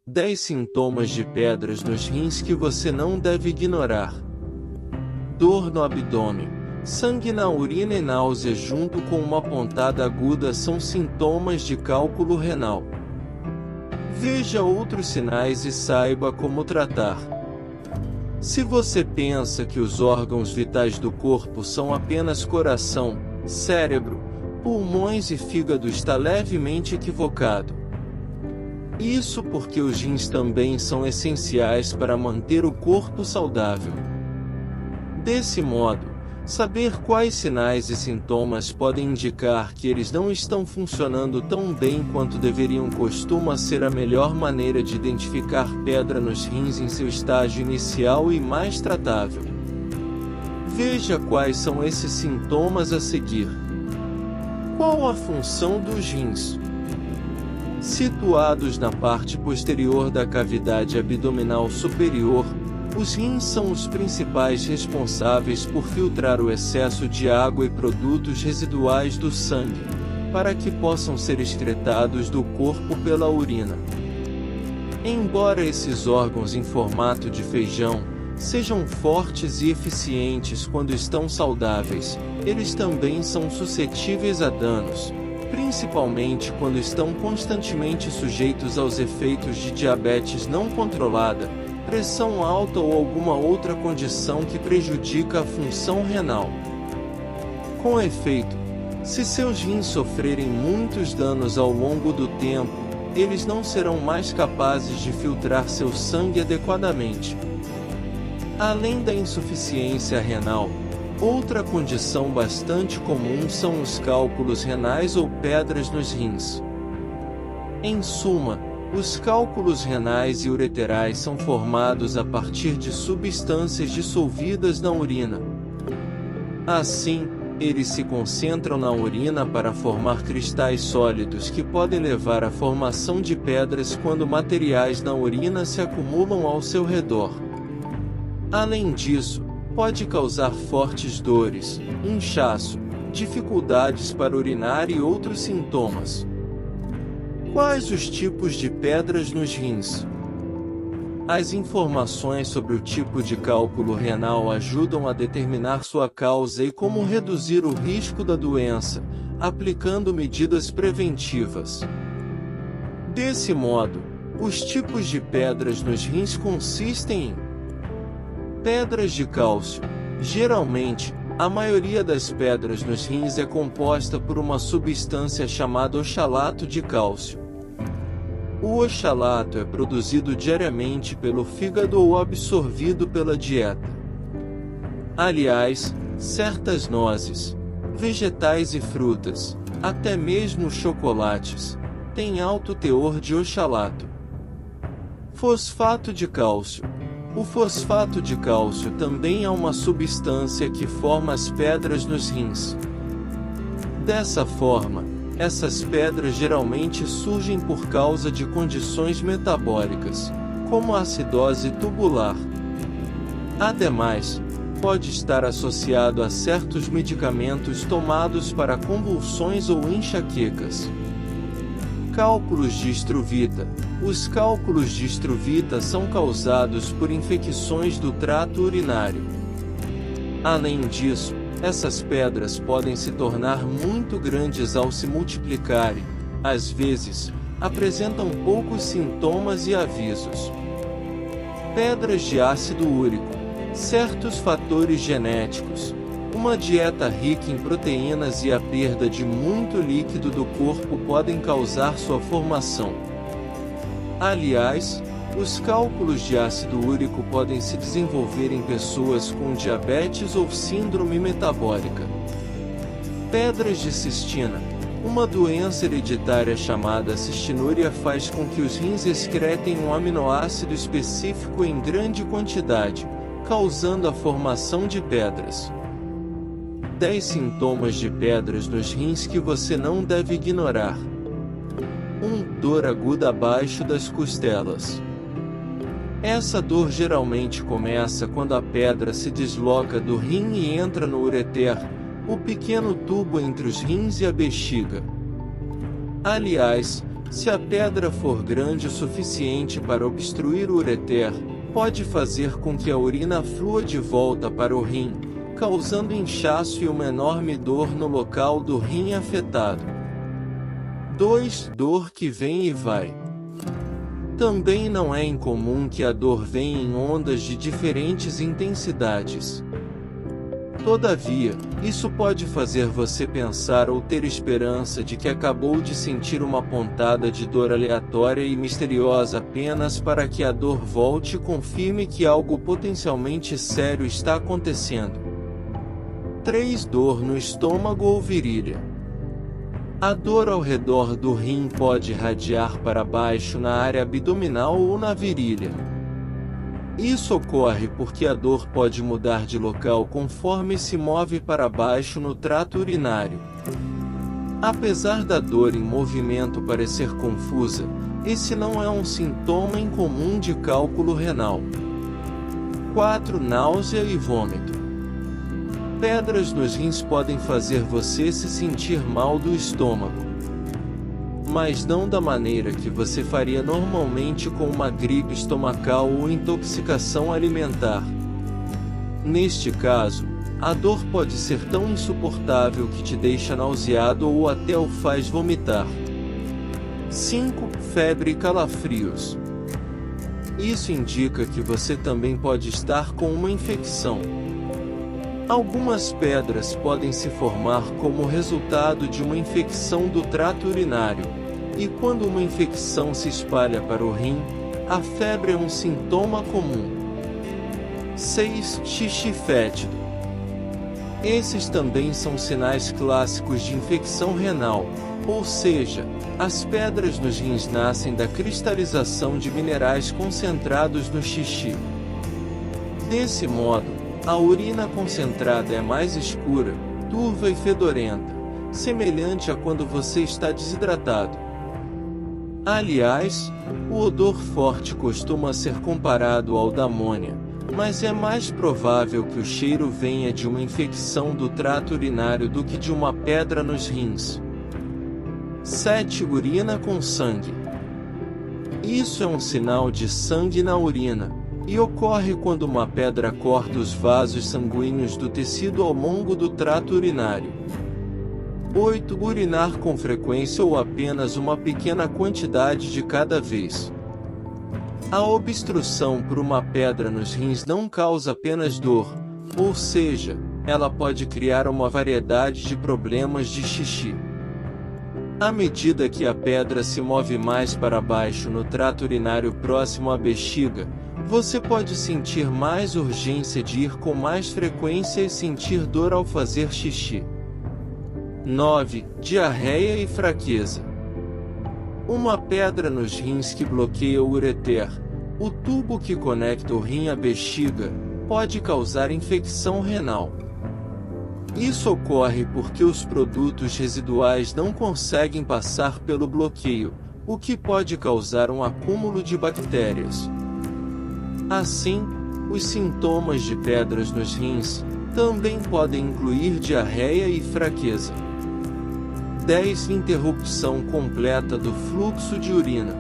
10 sintomas de pedras nos rins que você não deve ignorar. Dor no abdômen, sangue na urina e náusea junto com uma pontada aguda são sintomas de cálculo renal. Veja outros sinais e saiba como tratar. Se você pensa que os órgãos vitais do corpo são apenas coração, cérebro, pulmões e fígado, está levemente equivocado. Isso porque os rins também são essenciais para manter o corpo saudável. Desse modo, saber quais sinais e sintomas podem indicar que eles não estão funcionando tão bem quanto deveriam costuma ser a melhor maneira de identificar pedra nos rins em seu estágio inicial e mais tratável. Veja quais são esses sintomas a seguir. Qual a função dos rins? Situados na parte posterior da cavidade abdominal superior, os rins são os principais responsáveis por filtrar o excesso de água e produtos residuais do sangue, para que possam ser excretados do corpo pela urina. Embora esses órgãos em formato de feijão sejam fortes e eficientes quando estão saudáveis, eles também são suscetíveis a danos, principalmente quando estão constantemente sujeitos aos efeitos de diabetes não controlada, pressão alta ou alguma outra condição que prejudica a função renal. Com efeito, se seus rins sofrerem muitos danos ao longo do tempo, eles não serão mais capazes de filtrar seu sangue adequadamente. Além da insuficiência renal, outra condição bastante comum são os cálculos renais ou pedras nos rins. Em suma, os cálculos renais e ureterais são formados a partir de substâncias dissolvidas na urina. Assim, eles se concentram na urina para formar cristais sólidos que podem levar à formação de pedras quando materiais na urina se acumulam ao seu redor. Além disso, pode causar fortes dores, inchaço, dificuldades para urinar e outros sintomas. Quais os tipos de pedras nos rins? As informações sobre o tipo de cálculo renal ajudam a determinar sua causa e como reduzir o risco da doença, aplicando medidas preventivas. Desse modo, os tipos de pedras nos rins consistem em pedras de cálcio. Geralmente, a maioria das pedras nos rins é composta por uma substância chamada oxalato de cálcio. O oxalato é produzido diariamente pelo fígado ou absorvido pela dieta. Aliás, certas nozes, vegetais e frutas, até mesmo chocolates, têm alto teor de oxalato. Fosfato de cálcio. O fosfato de cálcio também é uma substância que forma as pedras nos rins. Dessa forma, essas pedras geralmente surgem por causa de condições metabólicas, como a acidose tubular. Ademais, pode estar associado a certos medicamentos tomados para convulsões ou enxaquecas. Cálculos de estruvita. Os cálculos de estruvita são causados por infecções do trato urinário. Além disso, essas pedras podem se tornar muito grandes ao se multiplicarem. Às vezes, apresentam poucos sintomas e avisos. Pedras de ácido úrico. Certos fatores genéticos, uma dieta rica em proteínas e a perda de muito líquido do corpo podem causar sua formação. Aliás, os cálculos de ácido úrico podem se desenvolver em pessoas com diabetes ou síndrome metabólica. Pedras de cistina. Uma doença hereditária chamada cistinúria faz com que os rins excretem um aminoácido específico em grande quantidade, causando a formação de pedras. 10 sintomas de pedras nos rins que você não deve ignorar. 1. Dor aguda abaixo das costelas. Essa dor geralmente começa quando a pedra se desloca do rim e entra no ureter, o pequeno tubo entre os rins e a bexiga. Aliás, Se a pedra for grande o suficiente para obstruir o ureter, pode fazer com que a urina flua de volta para o rim, causando inchaço e uma enorme dor no local do rim afetado. 2. Dor que vem e vai. Também não é incomum que a dor venha em ondas de diferentes intensidades. Todavia, isso pode fazer você pensar ou ter esperança de que acabou de sentir uma pontada de dor aleatória e misteriosa apenas para que a dor volte e confirme que algo potencialmente sério está acontecendo. 3. Dor no estômago ou virilha. A dor ao redor do rim pode irradiar para baixo na área abdominal ou na virilha. Isso ocorre porque a dor pode mudar de local conforme se move para baixo no trato urinário. Apesar da dor em movimento parecer confusa, esse não é um sintoma incomum de cálculo renal. 4. Náusea e vômito. Pedras nos rins podem fazer você se sentir mal do estômago, mas não da maneira que você faria normalmente com uma gripe estomacal ou intoxicação alimentar. Neste caso, a dor pode ser tão insuportável que te deixa nauseado ou até o faz vomitar. 5. Febre e calafrios. Isso indica que você também pode estar com uma infecção. Algumas pedras podem se formar como resultado de uma infecção do trato urinário, e quando uma infecção se espalha para o rim, a febre é um sintoma comum. 6. Xixi fétido. Esses também são sinais clássicos de infecção renal, ou seja, as pedras nos rins nascem da cristalização de minerais concentrados no xixi. Desse modo, a urina concentrada é mais escura, turva e fedorenta, semelhante a quando você está desidratado. Aliás, o odor forte costuma ser comparado ao da amônia, mas é mais provável que o cheiro venha de uma infecção do trato urinário do que de uma pedra nos rins. 7. Urina com sangue. Isso é um sinal de sangue na urina, e ocorre quando uma pedra corta os vasos sanguíneos do tecido ao longo do trato urinário. 8. Urinar com frequência ou apenas uma pequena quantidade de cada vez. A obstrução por uma pedra nos rins não causa apenas dor, ou seja, ela pode criar uma variedade de problemas de xixi. À medida que a pedra se move mais para baixo no trato urinário próximo à bexiga, você pode sentir mais urgência de ir com mais frequência e sentir dor ao fazer xixi. 9. Diarreia e fraqueza. Uma pedra nos rins que bloqueia o ureter, o tubo que conecta o rim à bexiga, pode causar infecção renal. Isso ocorre porque os produtos residuais não conseguem passar pelo bloqueio, o que pode causar um acúmulo de bactérias. Assim, os sintomas de pedras nos rins também podem incluir diarreia e fraqueza. 10. Interrupção completa do fluxo de urina.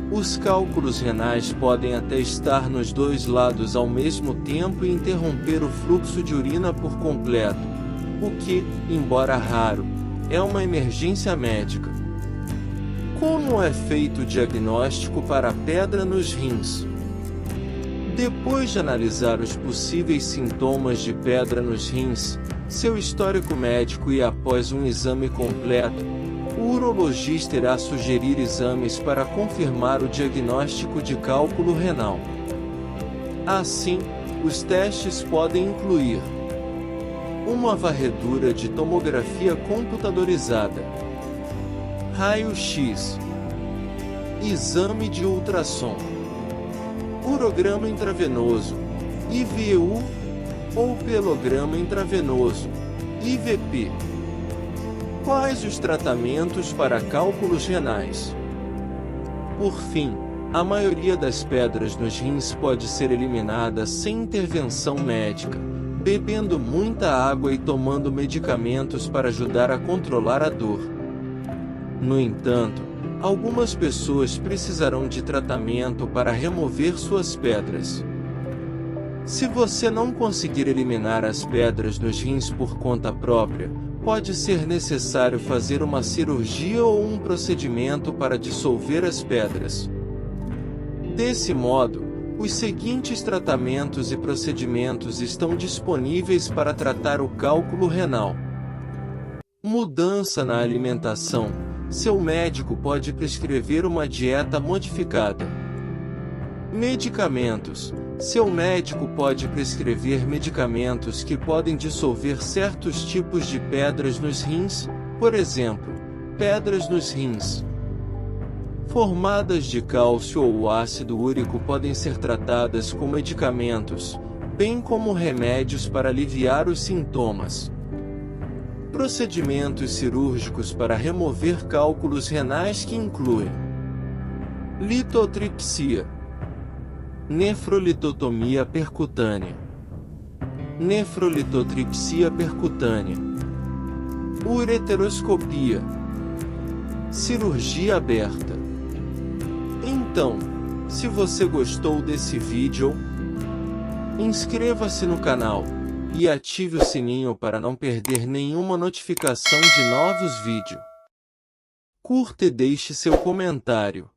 Os cálculos renais podem até estar nos dois lados ao mesmo tempo e interromper o fluxo de urina por completo, o que, embora raro, é uma emergência médica. Como é feito o diagnóstico para a pedra nos rins? Depois de analisar os possíveis sintomas de pedra nos rins, seu histórico médico e após um exame completo, o urologista irá sugerir exames para confirmar o diagnóstico de cálculo renal. Assim, os testes podem incluir uma varredura de tomografia computadorizada, raio-x, exame de ultrassom, urograma intravenoso, IVU, ou pelograma intravenoso, IVP. Quais os tratamentos para cálculos renais? Por fim, a maioria das pedras nos rins pode ser eliminada sem intervenção médica, bebendo muita água e tomando medicamentos para ajudar a controlar a dor. No entanto, Algumas pessoas precisarão de tratamento para remover suas pedras. Se você não conseguir eliminar as pedras nos rins por conta própria, pode ser necessário fazer uma cirurgia ou um procedimento para dissolver as pedras. Desse modo, os seguintes tratamentos e procedimentos estão disponíveis para tratar o cálculo renal. Mudança na alimentação. Seu médico pode prescrever uma dieta modificada. Medicamentos. Seu médico pode prescrever medicamentos que podem dissolver certos tipos de pedras nos rins, por exemplo, pedras nos rins formadas de cálcio ou ácido úrico podem ser tratadas com medicamentos, bem como remédios para aliviar os sintomas. Procedimentos cirúrgicos para remover cálculos renais que incluem litotripsia, nefrolitotomia percutânea, nefrolitotripsia percutânea, ureteroscopia, cirurgia aberta. Então, se você gostou desse vídeo, inscreva-se no canal e ative o sininho para não perder nenhuma notificação de novos vídeos. Curta e deixe seu comentário.